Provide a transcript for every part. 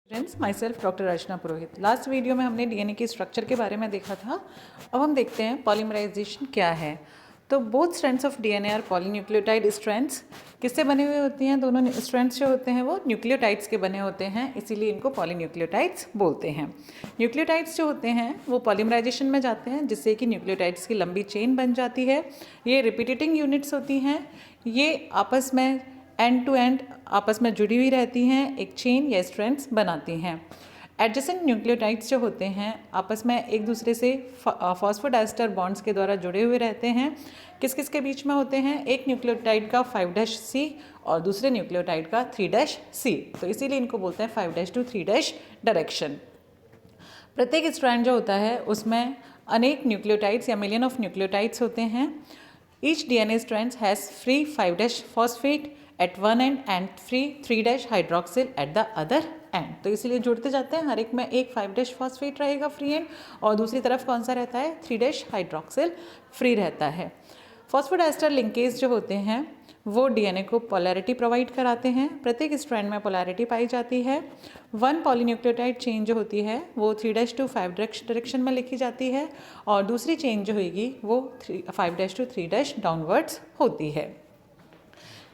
Friends, my self doctor Archana Purohit. Last video में हमने DNA की स्ट्रक्चर के बारे में देखा था। अब हम देखते हैं पॉलीमराइजेशन क्या है। तो both strands of DNA are polynucleotide strands. किससे बने हुए होती हैं? दोनों स्ट्रैंड्स जो होते हैं वो न्यूक्लियोटाइड्स के बने होते हैं, इसीलिए इनको पॉलीन्यूक्लियोटाइड्स बोलते हैं। न्यूक्लियोटाइड्स जो होते हैं वो पॉलीमराइजेशन में जाते हैं, जिससे कि न्यूक्लियोटाइड्स की लंबी चेन बन जाती है। ये रिपीटेटिंग यूनिट्स होती हैं। ये आपस में एंड टू एंड आपस में जुड़ी हुई रहती हैं, एक चेन या स्ट्रैंड्स बनाती हैं। एडजेसेंट न्यूक्लियोटाइड्स जो होते हैं आपस में एक दूसरे से फॉस्फोडाइस्टर बॉन्ड्स के द्वारा जुड़े हुए रहते हैं। किस किस के बीच में होते हैं? एक न्यूक्लियोटाइड का 5' और दूसरे न्यूक्लियोटाइड का 3' तो इसीलिए इनको बोलते हैं 5' to 3' डायरेक्शन। प्रत्येक स्ट्रैंड जो होता है उसमें अनेक न्यूक्लियोटाइड्स या मिलियन ऑफ न्यूक्लियोटाइड्स होते हैं। Each DNA strand has free 5' phosphate at one end and free 3' hydroxyl at the other end. तो इसीलिए जुड़ते जाते हैं। हर एक में एक 5' फॉस्फेट रहेगा फ्री एंड, और दूसरी तरफ कौन सा रहता है? 3' हाइड्रोक्सिल फ्री रहता है। फॉस्फोडाइस्टर लिंकेज जो होते हैं वो डीएनए को पोलैरिटी प्रोवाइड कराते हैं। प्रत्येक स्ट्रैंड में पोलैरिटी पाई जाती है। वन पॉलीन्यूक्लियोटाइड चेन जो होती है वो 3' to 5' डायरेक्शन में लिखी जाती है, और दूसरी चेन जो होगी वो 5' to 3' डाउनवर्ड्स होती है।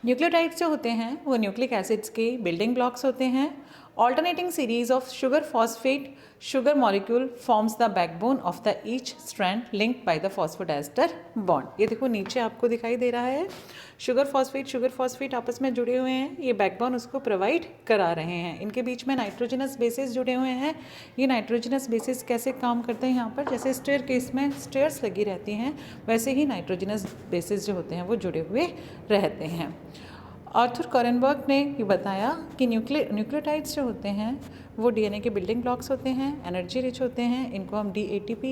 न्यूक्लियोटाइड्स जो होते हैं वो न्यूक्लिक एसिड्स के बिल्डिंग ब्लॉक्स होते हैं। Alternating series of sugar phosphate sugar molecule forms the backbone of the each strand linked by the phosphodiester bond. ये देखो नीचे आपको दिखाई दे रहा है, शुगर फॉस्फेट आपस में जुड़े हुए हैं। ये बैकबोन उसको प्रोवाइड करा रहे हैं। इनके बीच में नाइट्रोजनस बेसिस जुड़े हुए हैं। ये नाइट्रोजनस बेसिस कैसे काम करते हैं? यहाँ पर जैसे स्टेयर केस में स्टेयर्स लगी रहती हैं, वैसे ही नाइट्रोजनस बेसिस जो होते हैं वो जुड़े हुए रहते हैं। आर्थर कॉरेनबर्ग ने ये बताया कि न्यूक्लियोटाइड्स जो होते हैं वो डीएनए के बिल्डिंग ब्लॉक्स होते हैं, एनर्जी रिच होते हैं। इनको हम DATP,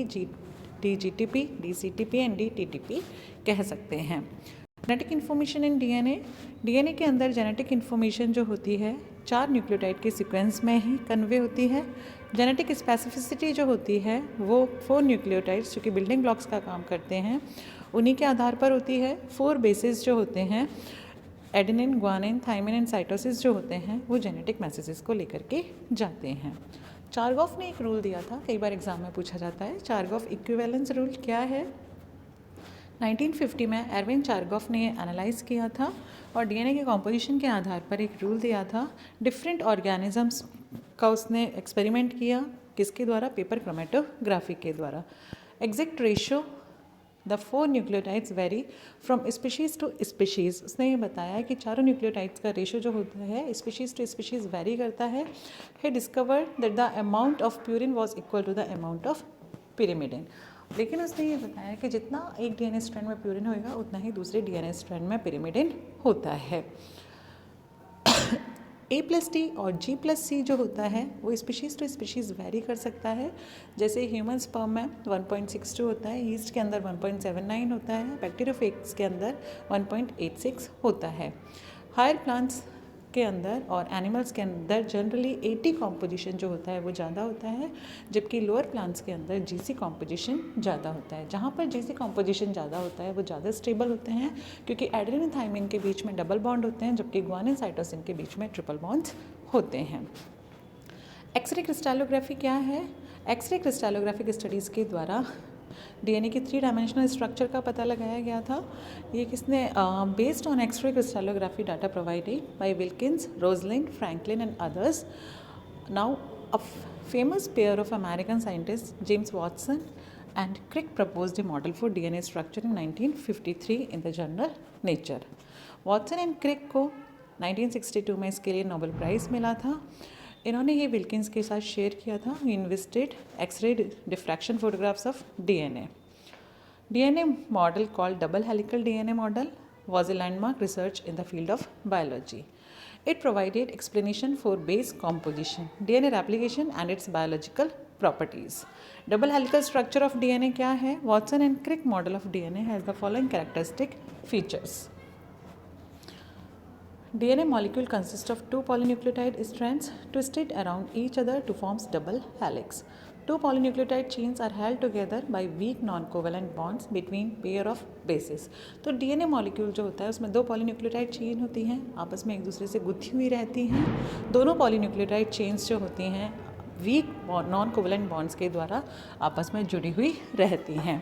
DGTP, DCTP and DTTP कह सकते हैं। जेनेटिक इन्फॉर्मेशन इन डीएनए के अंदर जेनेटिक इन्फॉर्मेशन जो होती है 4 न्यूक्लियोटाइड के सीक्वेंस में ही कन्वे होती है। जेनेटिक स्पेसिफिसिटी जो होती है वो 4 न्यूक्लियोटाइड्स जो कि बिल्डिंग ब्लॉक्स का काम करते हैं उन्हीं के आधार पर होती है। 4 बेसिस जो होते हैं adenine, guanine, thymine and cytosis जो होते हैं वो जेनेटिक मैसेजेस को लेकर के जाते हैं। चारगॉफ ने एक रूल दिया था, कई बार एग्जाम में पूछा जाता है। चारगॉफ इक्विवेलेंस रूल क्या है? 1950 में एरविन चारगॉफ ने एनालाइज किया था और डीएनए के कॉम्पोजिशन के आधार पर एक रूल दिया था। डिफरेंट ऑर्गेनिजम्स का उसने एक्सपेरिमेंट किया, किसके द्वारा? पेपर क्रोमेटोग्राफी के द्वारा। Exact ratio the 4 nucleotides vary from species to species. उसने ये बताया कि चारों न्यूक्लियोटाइड्स का रेशो जो होता है स्पीशीज़ टू स्पीशीज़ वेरी करता है। He discovered that the amount of purine was equal to the amount of pyrimidine. लेकिन उसने ये बताया कि जितना एक डीएनए स्ट्रैंड में प्यूरिन होगा उतना ही दूसरे डीएनए स्ट्रैंड में पिरिमिडिन होता है। A+T और G+C जो होता है वो स्पीशीज़ टू स्पीशीज़ वेरी कर सकता है। जैसे ह्यूमन स्पर्म में 1.62 होता है, यीस्ट के अंदर 1.79 होता है, बैक्टीरियोफेग्स के अंदर 1.86 होता है। हायर प्लांट्स के अंदर और एनिमल्स के अंदर जनरली 80 कॉम्पोजिशन जो होता है वो ज़्यादा होता है, जबकि लोअर प्लांट्स के अंदर GC कॉम्पोजिशन ज़्यादा होता है। जहाँ पर GC कॉम्पोजिशन ज़्यादा होता है वो ज़्यादा स्टेबल होते हैं, क्योंकि एडेनिन थाइमिन के बीच में डबल बॉन्ड होते हैं, जबकि ग्वानिन साइटोसिन के बीच में ट्रिपल बॉन्ड्स होते हैं। एक्सरे क्रिस्टलोग्राफी क्या है? एक्सरे क्रिस्टलोग्राफिक स्टडीज़ के द्वारा डीएनए की 3 डायमेंशनल स्ट्रक्चर का पता लगाया गया था। ये किसने? Based on x-ray crystallography data provided by Wilkins, Rosalind, Franklin and others. Now a famous pair of American scientist James Watson and Crick proposed a model for DNA structure in 1953 in the journal Nature. Watson and Crick को 1962 में इसके लिए Nobel prize मिला था। इन्होंने ये Wilkins के साथ शेयर किया था। Invested x-ray diffraction photographs of DNA. DNA model called double helical DNA model was a landmark research in the field of biology. It provided explanation for base composition, DNA replication and its biological properties. Double helical structure of DNA क्या है? Watson and Crick model of DNA has the following characteristic features. DNA molecule consists of 2 polynucleotide strands twisted around each other to form double helix. Two polynucleotide chains are held together by weak non covalent bonds between pair of bases. तो DNA molecule जो होता है उसमें दो polynucleotide chain होती हैं, आपस में एक दूसरे से गुथी हुई रहती हैं। दोनों पॉलीन्यूक्लियोटाइड चेन्स जो होती हैं वीक नॉन कोवेलेंट बॉन्ड्स के द्वारा आपस में जुड़ी हुई रहती हैं।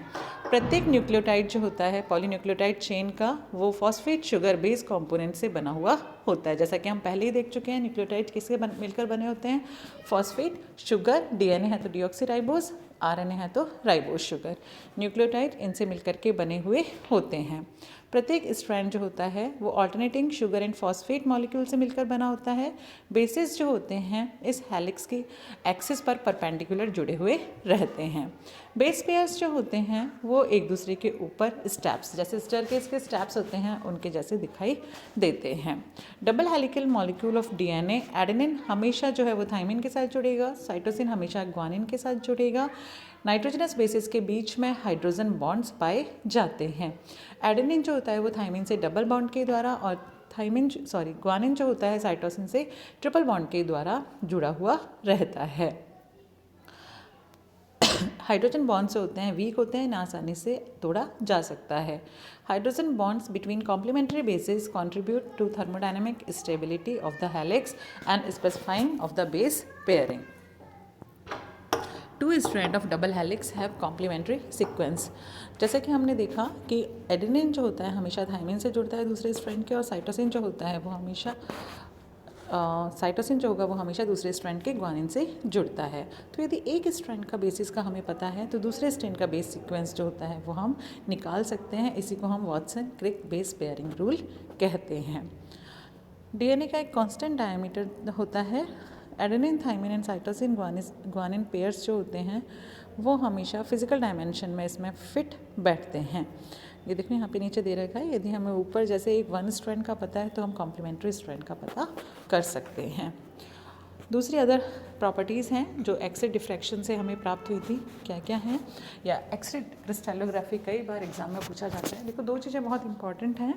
प्रत्येक न्यूक्लियोटाइड जो होता है पॉलीन्यूक्लियोटाइड चेन का वो फॉस्फेट शुगर बेस कंपोनेंट से बना हुआ होता है। जैसा कि हम पहले ही देख चुके हैं, न्यूक्लियोटाइड किससे मिलकर बने होते हैं? फॉस्फेट शुगर, डीएनए है तो डीऑक्सीराइबोज, आरएनए है तो राइबोज शुगर। न्यूक्लियोटाइड इनसे मिलकर के बने हुए होते हैं। प्रत्येक स्ट्रैंड जो होता है वो alternating sugar and phosphate molecule से मिलकर बना होता है। बेसिस जो होते हैं इस हेलिक्स की एक्सिस पर परपेंडिकुलर जुड़े हुए रहते हैं। बेस पेयर्स जो होते हैं वो एक दूसरे के ऊपर स्टेप्स, जैसे स्टेयरकेस के स्टेप्स होते हैं उनके जैसे दिखाई देते हैं। Double helical molecule of DNA, adenine हमेशा जो है वो थाइमिन के साथ जुड़ेगा, साइटोसिन हमेशा ग्वानिन के साथ जुड़ेगा। नाइट्रोजनस बेसिस के बीच में हाइड्रोजन बॉन्ड्स पाए जाते हैं। एडेनिन जो होता है वो थाइमिन से डबल बॉन्ड के द्वारा और ग्वानिन जो होता है साइटोसिन से ट्रिपल बॉन्ड के द्वारा जुड़ा हुआ रहता है। हाइड्रोजन बॉन्ड्स होते हैं वीक होते हैं, ना आसानी से तोड़ा जा सकता है। Hydrogen bonds between complementary bases contribute to thermodynamic stability of the helix and specifying of the base pairing. Two strand of double helix have complementary sequence. जैसे कि हमने देखा कि एडेनिन जो होता है हमेशा थाइमिन से जुड़ता है दूसरे स्ट्रैंड के, और साइटोसिन जो होता है वो हमेशा दूसरे स्ट्रैंड के ग्वानिन से जुड़ता है। तो यदि एक स्ट्रैंड का बेसिस का हमें पता है तो दूसरे स्ट्रैंड का बेस सीक्वेंस जो होता है वो हम निकाल सकते हैं। इसी को हम Watson Crick base pairing rule कहते हैं। डीएनए का एक कांस्टेंट डायमीटर होता है। Adenine, thymine and cytosine guanine pairs जो होते हैं वो हमेशा फिजिकल डायमेंशन में इसमें फिट बैठते हैं। ये देखो यहाँ पे नीचे दे रखा है, यदि हमें ऊपर जैसे एक वन स्ट्रैंड का पता है तो हम कॉम्प्लीमेंट्री स्ट्रैंड का पता कर सकते हैं। दूसरी अदर प्रॉपर्टीज़ हैं जो एक्सरे डिफ्रैक्शन से हमें प्राप्त हुई थी, क्या क्या हैं, या एक्सरे क्रिस्टलोग्राफी कई बार एग्जाम में पूछा जाता है। देखो दो चीज़ें बहुत इंपॉर्टेंट हैं।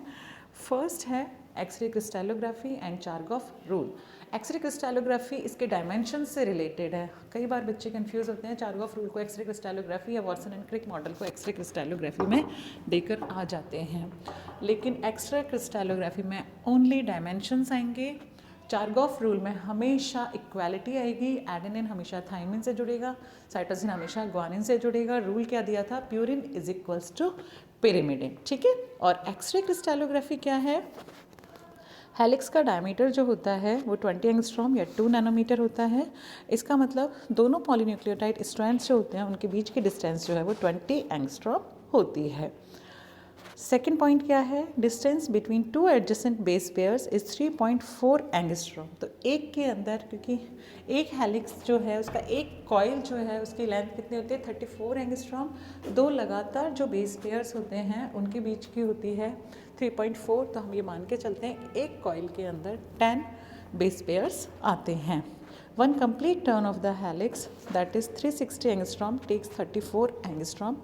फर्स्ट है x ray crystallography and Chargaff rule. X ray crystallography इसके डायमेंशन से रिलेटेड है। कई बार बच्चे कंफ्यूज होते हैं, चारगॉफ रूल को एक्सरे क्रिस्टलोग्राफी या वाटसन एंड क्रिक मॉडल को एक्सरे क्रिस्टलोग्राफी में देकर आ जाते हैं, लेकिन एक्सरे क्रिस्टलोग्राफी में ओनली डायमेंशंस आएंगे। चारगॉफ रूल में हमेशा इक्वालिटी आएगी। एडेनिन हमेशा थाइमिन से जुड़ेगा, साइटोसिन हमेशा ग्वानिन से जुड़ेगा। रूल क्या दिया था? Purine is equals to pyrimidine, ठीक है। और एक्सरे क्रिस्टलोग्राफी क्या है? हेलिक्स का डायमीटर जो होता है वो 20 एंगस्ट्रॉम या 2 नैनोमीटर होता है। इसका मतलब दोनों पॉलीन्यूक्लियोटाइड स्ट्रैंड्स जो होते हैं उनके बीच की डिस्टेंस जो है वो 20 एंगस्ट्रॉम होती है। सेकेंड पॉइंट क्या है? Distance between two adjacent base pairs is 3.4 angstrom. तो एक के अंदर, क्योंकि एक हेलिक्स जो है उसका एक कॉइल जो है उसकी लेंथ कितनी होती है? 34 एंगस्ट्रॉम। दो लगातार जो बेस पेयर्स होते हैं उनके बीच की होती है 3.4। तो हम ये मान के चलते हैं एक कॉइल के अंदर 10 बेस पेयर्स आते हैं। One complete turn of the helix that is 360 angstrom takes 34 angstrom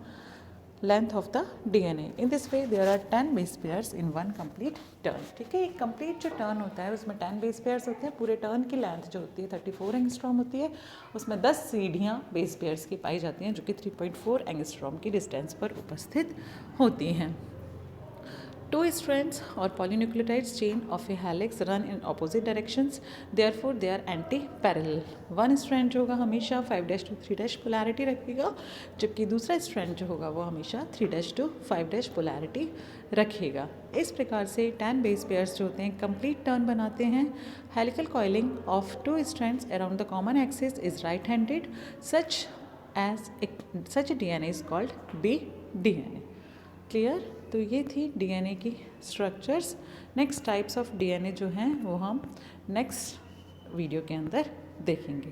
length of the DNA. In this way there are 10 base pairs in one complete turn. ठीक है, एक complete जो टर्न होता है उसमें 10 बेस पेयर्स होते हैं। पूरे टर्न की लेंथ जो होती है 34 एंगस्ट्रॉम होती है, उसमें 10 सीढ़ियाँ बेस पेयर्स की पाई जाती हैं जो कि 3.4 एंगस्ट्रॉम की डिस्टेंस पर उपस्थित होती हैं। Two strands or polynucleotides chain of a helix run in opposite directions, therefore they are anti-parallel. One strand जो होगा हमेशा 5' to 3' polarity रखेगा, जबकि दूसरा strand जो होगा वो हमेशा 3' to 5' polarity रखेगा। इस प्रकार से 10 base pairs जो होते हैं complete turn बनाते हैं। Helical coiling of two strands around the common axis is right-handed. Such a DNA is called B-DNA. Clear? तो ये थी डीएनए की structures. Next types of DNA जो हैं वो हम नेक्स्ट वीडियो के अंदर देखेंगे।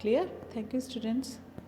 क्लियर? Thank you students.